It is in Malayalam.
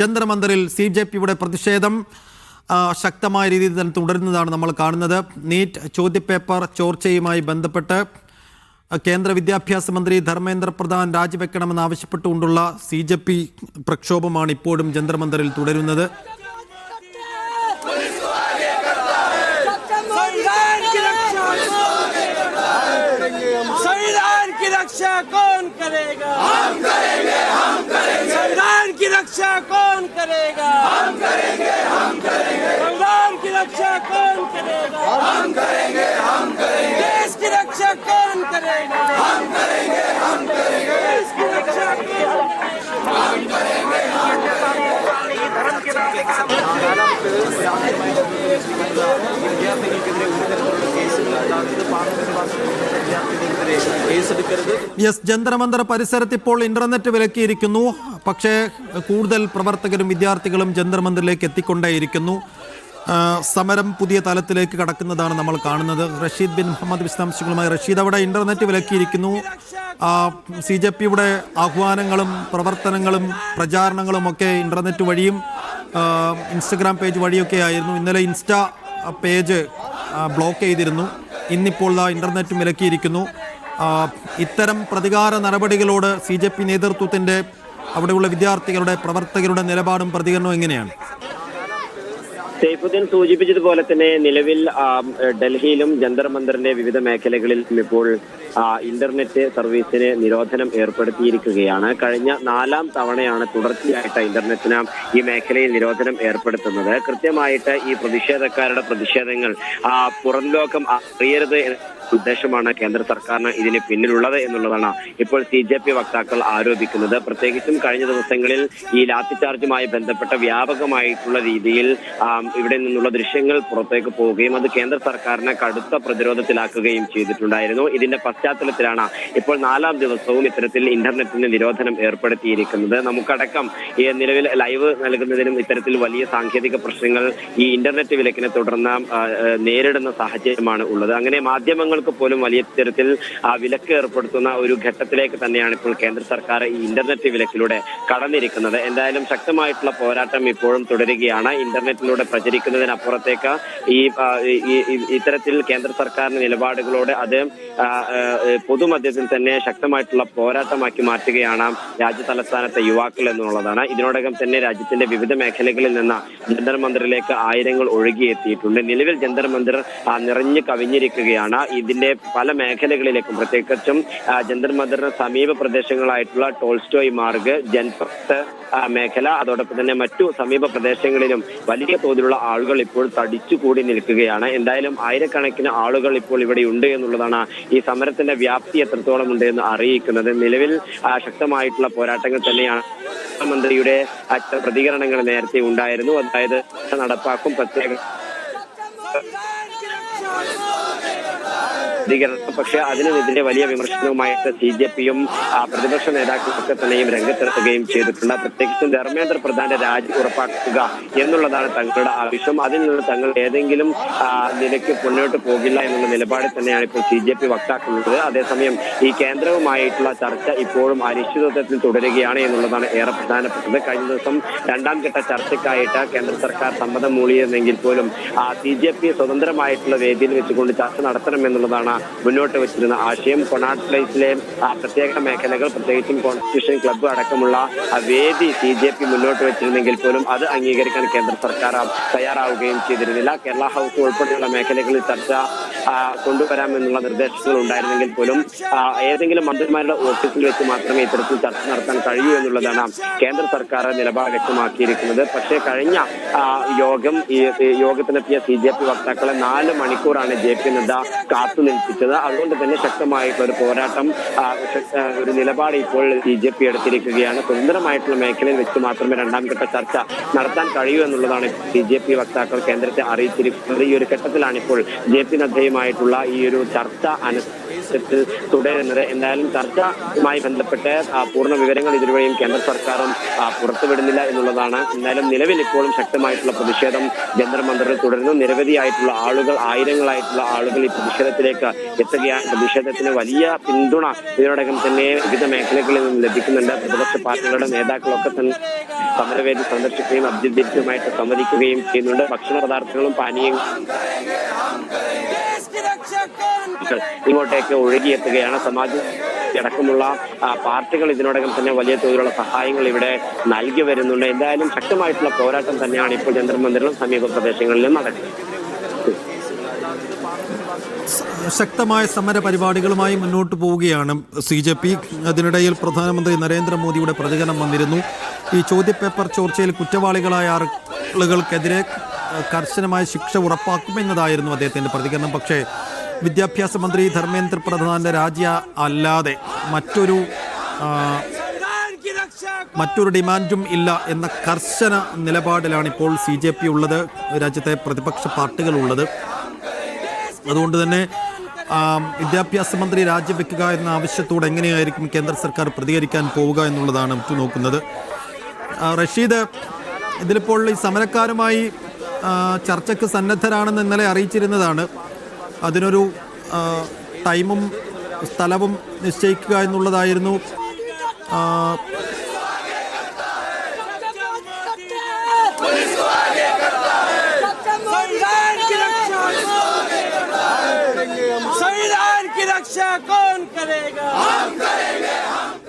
ജന്തർ മന്ദിറിൽ CJPയുടെ പ്രതിഷേധം ശക്തമായ രീതിയിൽ തന്നെ തുടരുന്നതാണ് നമ്മൾ കാണുന്നത്. നീറ്റ് ചോദ്യപേപ്പർ ചോർച്ചയുമായി ബന്ധപ്പെട്ട് കേന്ദ്ര വിദ്യാഭ്യാസ മന്ത്രി ധർമ്മേന്ദ്ര പ്രധാൻ രാജിവെക്കണമെന്ന് ആവശ്യപ്പെട്ടുകൊണ്ടുള്ള CJP പ്രക്ഷോഭമാണ് ഇപ്പോഴും ജന്തർ മന്ദിറിൽ തുടരുന്നത്. रक्षा कौन करेगा? हम करेंगे, हम करेंगे। संविधान की रक्षा कौन करेगा? हम करेंगे, हम करेंगे। संविधान की रक्षा कौन करेगा? हम करेंगे, हम करेंगे। देश की रक्षा कौन करेगा? हम करेंगे, हम करेंगे। देश की रक्षा कौन करेगा? हम करेंगे, हम करेंगे। धर्म के ജന്തർ മന്ദിർ പരിസരത്ത് ഇപ്പോൾ ഇന്റർനെറ്റ് വിലക്കിയിരിക്കുന്നു. പക്ഷേ കൂടുതൽ പ്രവർത്തകരും വിദ്യാർത്ഥികളും ജന്തർ മന്ദിറിലേക്ക് എത്തിക്കൊണ്ടേയിരിക്കുന്നു. സമരം പുതിയ തലത്തിലേക്ക് കടക്കുന്നതാണ് നമ്മൾ കാണുന്നത്. റഷീദ് ബിൻ മുഹമ്മദ് വിശദാംശങ്ങളുമായി. റഷീദ്, അവിടെ ഇന്റർനെറ്റ് വിലക്കിയിരിക്കുന്നു. CJPയുടെ ആഹ്വാനങ്ങളും പ്രവർത്തനങ്ങളും പ്രചാരണങ്ങളും ഒക്കെ ഇന്റർനെറ്റ് വഴിയും ഇൻസ്റ്റഗ്രാം പേജ് വഴിയൊക്കെ ആയിരുന്നു. ഇന്നലെ ഇൻസ്റ്റാ പേജ് ബ്ലോക്ക് ചെയ്തിരുന്നു. ഇന്നിപ്പോൾ ഇന്റർനെറ്റും വിലക്കിയിരിക്കുന്നു. ഇത്തരം പ്രതികാര നടപടികളോട് CJP നേതൃത്വത്തിൻ്റെ അവിടെയുള്ള വിദ്യാർത്ഥികളുടെ പ്രവർത്തകരുടെ നിലപാടും പ്രതികരണവും എങ്ങനെയാണ്? സൈഫുദ്ദീൻ സൂചിപ്പിച്ചതുപോലെ തന്നെ നിലവിൽ ഡൽഹിയിലും ജന്തർ മന്ദിറിന്റെ വിവിധ മേഖലകളിൽ ഇപ്പോൾ ഇന്റർനെറ്റ് സർവീസിന് നിരോധനം ഏർപ്പെടുത്തിയിരിക്കുകയാണ്. കഴിഞ്ഞ 4ാം തവണയാണ് തുടർച്ചയായിട്ട് ഇന്റർനെറ്റിന് ഈ മേഖലയിൽ നിരോധനം ഏർപ്പെടുത്തുന്നത്. കൃത്യമായിട്ട് ഈ പ്രതിഷേധക്കാരുടെ പ്രതിഷേധങ്ങൾ പുറം ലോകം അറിയരുത് ഉദ്ദേശമാണ് കേന്ദ്ര സർക്കാരിന് ഇതിന് പിന്നിലുള്ളത് എന്നുള്ളതാണ് ഇപ്പോൾ CJP വക്താക്കൾ ആരോപിക്കുന്നത്. പ്രത്യേകിച്ചും കഴിഞ്ഞ ദിവസങ്ങളിൽ ഈ ലാത്തിചാർജുമായി ബന്ധപ്പെട്ട വ്യാപകമായിട്ടുള്ള രീതിയിൽ ഇവിടെ നിന്നുള്ള ദൃശ്യങ്ങൾ പുറത്തേക്ക് പോവുകയും അത് കേന്ദ്ര സർക്കാരിനെ കടുത്ത പ്രതിരോധത്തിലാക്കുകയും ചെയ്തിട്ടുണ്ടായിരുന്നു. ഇതിന്റെ പശ്ചാത്തലത്തിലാണ് ഇപ്പോൾ 4ാം ദിവസവും ഇത്തരത്തിൽ ഇന്റർനെറ്റിന് നിരോധനം ഏർപ്പെടുത്തിയിരിക്കുന്നത്. നമുക്കടക്കം ഈ നിലവിൽ ലൈവ് നൽകുന്നതിനും ഇത്തരത്തിൽ വലിയ സാങ്കേതിക പ്രശ്നങ്ങൾ ഈ ഇന്റർനെറ്റ് വിലക്കിനെ തുടർന്ന് നേരിടുന്ന സാഹചര്യമാണ് ഉള്ളത്. അങ്ങനെ മാധ്യമങ്ങൾ പോലും വലിയ തരത്തിൽ വിലക്ക് ഏർപ്പെടുത്തുന്ന ഒരു ഘട്ടത്തിലേക്ക് തന്നെയാണ് ഇപ്പോൾ കേന്ദ്ര സർക്കാർ ഈ ഇന്റർനെറ്റ് വിലക്കിലൂടെ കടന്നിരിക്കുന്നത്. എന്തായാലും ശക്തമായിട്ടുള്ള പോരാട്ടം ഇപ്പോഴും തുടരുകയാണ്. ഇന്റർനെറ്റിലൂടെ പ്രചരിക്കുന്നതിനപ്പുറത്തേക്ക് ഇത്തരത്തിൽ കേന്ദ്ര സർക്കാരിന്റെ നിലപാടുകളോട് അത് പൊതുമധ്യത്തിൽ തന്നെ ശക്തമായിട്ടുള്ള പോരാട്ടമാക്കി മാറ്റുകയാണ് രാജ്യ തലസ്ഥാനത്തെ യുവാക്കൾ എന്നുള്ളതാണ്. ഇതിനോടകം തന്നെ രാജ്യത്തിന്റെ വിവിധ മേഖലകളിൽ നിന്ന് ജന്തർ മന്ദിറിലേക്ക് ആയിരങ്ങൾ ഒഴുകിയെത്തിയിട്ടുണ്ട്. നിലവിൽ ജന്തർ മന്ദിർ നിറഞ്ഞു കവിഞ്ഞിരിക്കുകയാണ്. ഇതിന്റെ പല മേഖലകളിലേക്കും പ്രത്യേകിച്ചും ജന്തർ മന്ദിറിന് സമീപ പ്രദേശങ്ങളായിട്ടുള്ള ടോൾസ്റ്റോയ് മാർഗ്, ജൻപത്ത് മേഖല, അതോടൊപ്പം തന്നെ മറ്റു സമീപ പ്രദേശങ്ങളിലും വലിയ തോതിലുള്ള ആളുകൾ ഇപ്പോൾ തടിച്ചുകൂടി നിൽക്കുകയാണ്. എന്തായാലും ആയിരക്കണക്കിന് ആളുകൾ ഇപ്പോൾ ഇവിടെ ഉണ്ട് എന്നുള്ളതാണ് ഈ സമരത്തിന്റെ വ്യാപ്തി എത്രത്തോളം ഉണ്ട് എന്ന് അറിയിക്കുന്നത്. നിലവിൽ ശക്തമായിട്ടുള്ള പോരാട്ടങ്ങൾ തന്നെയാണ്. മന്ത്രിയുടെ പ്രതികരണങ്ങൾ നേരത്തെ ഉണ്ടായിരുന്നു. അതായത് നടപ്പാക്കും പ്രത്യേക പക്ഷെ അതിനെതിരെ വലിയ വിമർശനവുമായിട്ട് CJPയും പ്രതിപക്ഷ നേതാക്കളൊക്കെ തന്നെയും രംഗത്തിറക്കുകയും ചെയ്തിട്ടുണ്ട്. പ്രത്യേകിച്ചും ധർമ്മേന്ദ്ര പ്രധാന്റെ രാജി ഉറപ്പാക്കുക എന്നുള്ളതാണ് തങ്ങളുടെ ആവശ്യം. അതിൽ നിന്ന് തങ്ങൾ ഏതെങ്കിലും നിലയ്ക്ക് മുന്നോട്ട് പോകില്ല എന്നുള്ള നിലപാടിൽ തന്നെയാണ് ഇപ്പോൾ CJP വക്താക്കളുള്ളത്. അതേസമയം ഈ കേന്ദ്രവുമായിട്ടുള്ള ചർച്ച ഇപ്പോഴും അനിശ്ചിതത്വത്തിൽ തുടരുകയാണ് എന്നുള്ളതാണ് ഏറെ പ്രധാനപ്പെട്ടത്. കഴിഞ്ഞ ദിവസം 2ാം ഘട്ട ചർച്ചയ്ക്കായിട്ട് കേന്ദ്ര സർക്കാർ സമ്മതം മൂളിയിരുന്നെങ്കിൽ പോലും CJP സ്വതന്ത്രമായിട്ടുള്ള വേദിയിൽ വെച്ചുകൊണ്ട് ചർച്ച നടത്തണം എന്നുള്ളതാണ് മുന്നോട്ട് വെച്ചിരുന്ന ആശയം. കൊണാട്ട് പ്ലേസിലെ പ്രത്യേക മേഖലകൾ, പ്രത്യേകിച്ചും കോൺസ്റ്റിറ്റ്യൂഷൻ ക്ലബ്ബ് അടക്കമുള്ള വേദി CJP മുന്നോട്ട് വെച്ചിരുന്നെങ്കിൽ പോലും അത് അംഗീകരിക്കാൻ കേന്ദ്ര സർക്കാർ തയ്യാറാവുകയും ചെയ്തിരുന്നില്ല. കേരള ഹൗസ് ഉൾപ്പെടെയുള്ള മേഖലകളിൽ ചർച്ച കൊണ്ടുവരാമെന്നുള്ള നിർദ്ദേശങ്ങൾ ഉണ്ടായിരുന്നെങ്കിൽ പോലും ഏതെങ്കിലും മന്ത്രിമാരുടെ ഓഫീസിൽ വെച്ച് മാത്രമേ ഇത്തരത്തിൽ ചർച്ച നടത്താൻ കഴിയൂ എന്നുള്ളതാണ് കേന്ദ്ര സർക്കാർ നിലപാട് വ്യക്തമാക്കിയിരിക്കുന്നത്. പക്ഷേ കഴിഞ്ഞ യോഗത്തിനെത്തിയ CJP വക്താക്കളെ 4 മണിക്കൂറാണ് JP നദ്ദ കാത്തുനിൽപ്പിച്ചത്. അതുകൊണ്ട് തന്നെ ശക്തമായിട്ടുള്ള ഒരു പോരാട്ടം, ഒരു നിലപാട് ഇപ്പോൾ CJP എടുത്തിരിക്കുകയാണ്. സ്വതന്ത്രമായിട്ടുള്ള മേഖലയിൽ വെച്ച് മാത്രമേ 2ാം ഘട്ട ചർച്ച നടത്താൻ കഴിയൂ എന്നുള്ളതാണ് CJP വക്താക്കൾ കേന്ദ്രത്തെ അറിയിച്ചിരിക്കുന്നത്. ഈ ഒരു ഘട്ടത്തിലാണ് ഇപ്പോൾ JP നദ്ദയുമായിട്ടുള്ള ഈ ഒരു ചർച്ച തുടരുന്നത്. എന്തായാലും ചർച്ചയുമായി ബന്ധപ്പെട്ട് പൂർണ്ണ വിവരങ്ങൾ ഇതുവരെയും കേന്ദ്ര സർക്കാരും പുറത്തുവിടുന്നില്ല എന്നുള്ളതാണ്. എന്തായാലും നിലവിൽ ഇപ്പോഴും ശക്തമായിട്ടുള്ള പ്രതിഷേധം ജന്തർ മന്ദറിൽ തുടരുന്നു. നിരവധിയായിട്ടുള്ള ആളുകൾ, ആയിരങ്ങളായിട്ടുള്ള ആളുകൾ ഈ പ്രതിഷേധത്തിലേക്ക് എത്തുകയാണ്. പ്രതിഷേധത്തിന് വലിയ പിന്തുണ ഇതിനോടകം തന്നെ വിവിധ മേഖലകളിൽ നിന്ന് ലഭിക്കുന്നുണ്ട്. പ്രതിപക്ഷ പാർട്ടികളുടെ നേതാക്കളൊക്കെ തന്നെ സമരവേദി സന്ദർശിക്കുകയും അഭ്യർത്ഥിച്ചുമായിട്ട് സംവദിക്കുകയും ചെയ്യുന്നുണ്ട്. ഭക്ഷണ പദാർത്ഥങ്ങളും പാനീയങ്ങളും ഇങ്ങോട്ടേക്ക് ഒഴുകിയെത്തുകയാണ്. സമാജ് അടക്കമുള്ള പാർട്ടികൾ ഇതിനോടകം തന്നെ വലിയ തോതിലുള്ള സഹായങ്ങൾ ഇവിടെ നൽകി വരുന്നുണ്ട്. എന്തായാലും ശക്തമായിട്ടുള്ള പോരാട്ടം തന്നെയാണ് ഇപ്പോൾ ജന്തർ മന്ദിറിലും സമീപ പ്രദേശങ്ങളിലും നടക്കുന്നത്. ശക്തമായ സമര പരിപാടികളുമായി മുന്നോട്ട് പോവുകയാണ് CJP. അതിനിടയിൽ പ്രധാനമന്ത്രി നരേന്ദ്രമോദിയുടെ പ്രതികരണം വന്നിരുന്നു. ഈ ചോദ്യപേപ്പർ ചോർച്ചയിൽ കുറ്റവാളികളായ ആളുകൾക്കെതിരെ കർശനമായ ശിക്ഷ ഉറപ്പാക്കുമെന്നതായിരുന്നു അദ്ദേഹത്തിൻ്റെ പ്രതികരണം. പക്ഷേ വിദ്യാഭ്യാസ മന്ത്രി ധർമ്മേന്ദ്ര പ്രധാന്റെ രാജി അല്ലാതെ മറ്റൊരു ഡിമാൻഡും ഇല്ല എന്ന കർശന നിലപാടിലാണ് ഇപ്പോൾ CJP ഉള്ളത്, രാജ്യത്തെ പ്രതിപക്ഷ പാർട്ടികളുള്ളത്. അതുകൊണ്ട് തന്നെ വിദ്യാഭ്യാസ മന്ത്രി രാജിവെക്കുക എന്ന ആവശ്യത്തോട് എങ്ങനെയായിരിക്കും കേന്ദ്ര സർക്കാർ പ്രതികരിക്കാൻ പോവുക എന്നുള്ളതാണ് നോക്കുന്നത്. റഷീദ്, ഇതിലിപ്പോൾ ഈ സമരക്കാരുമായി ചർച്ചയ്ക്ക് സന്നദ്ധരാണെന്ന് ഇന്നലെ അറിയിച്ചിരുന്നതാണ്. അതിനൊരു ടൈമും സ്ഥലവും നിശ്ചയിക്കുക എന്നുള്ളതായിരുന്നു. संविधान की रक्षा कौन करेगा? हम करेंगे, हम